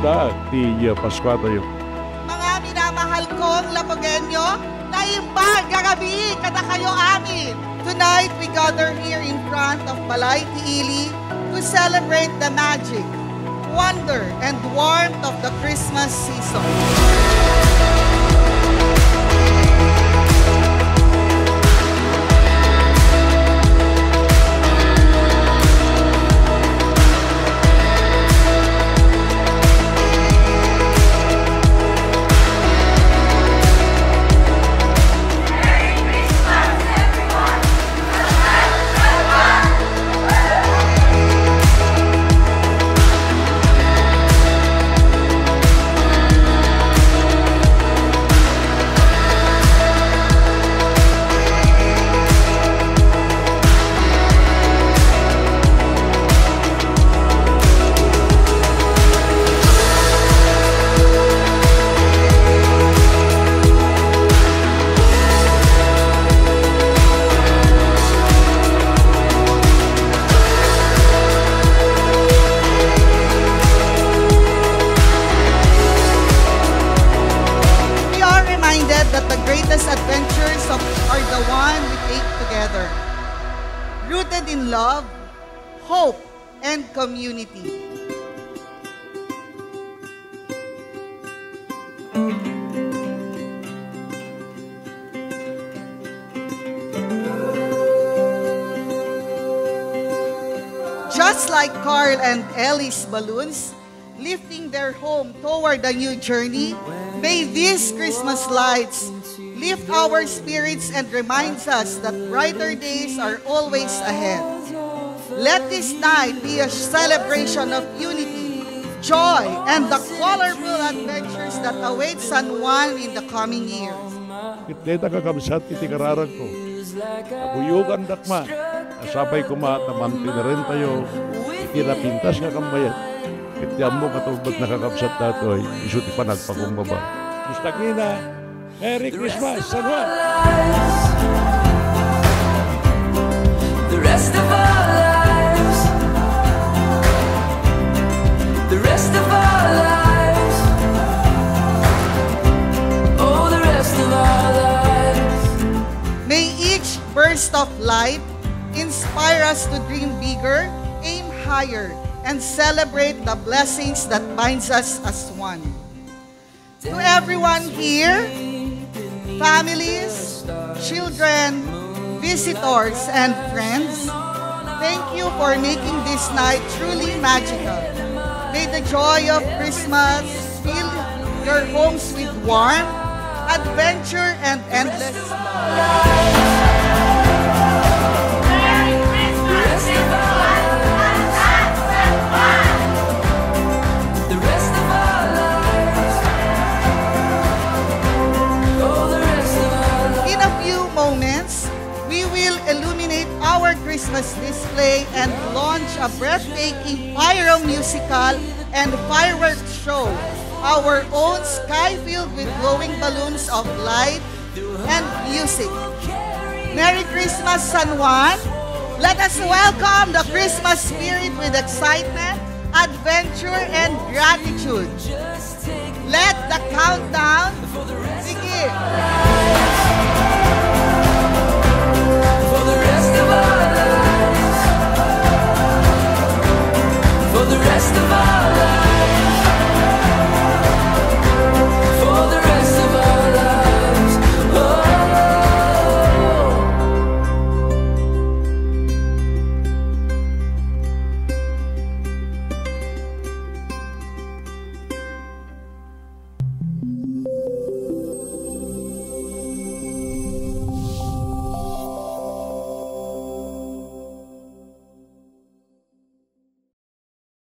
da ti Pascuata yo. Mga minamahal kong Lapogenyo, naimbag gagabi kada kayo amin. Tonight, we gather here in front of Balay Tiili to celebrate the magic, wonder, and warmth of the Christmas season. That the greatest adventures are the one we take together, rooted in love, hope, and community. Just like Carl and Ellie's balloons, lifting their home toward a new journey, may these Christmas lights lift our spirits and reminds us that brighter days are always ahead. Let this night be a celebration of unity, joy, and the colorful adventures that await San Juan in the coming years. Kitneta kakamsat iti kararag ko. Nakuyugan dakma. Asabay ko matamanti na rin tayo. Itinapintas nga kambayat. Kitiyan mo katubad nakakapsat datoy, isuti pa nagpakumbaba. Mustagina, Merry Christmas, San Juan! The rest of our lives, the rest of our lives, oh, the rest of our lives. May each burst of light inspire us to dream bigger, aim higher, and celebrate the blessings that binds us as one. To everyone here, families, children, visitors, and friends, thank you for making this night truly magical. May the joy of Christmas fill your homes with warmth, adventure, and endless love. Our Christmas display and launch a breathtaking pyro musical and fireworks show, our own sky filled with glowing balloons of light and music. Merry Christmas, San Juan! Let us welcome the Christmas spirit with excitement, adventure, and gratitude. Let the countdown begin.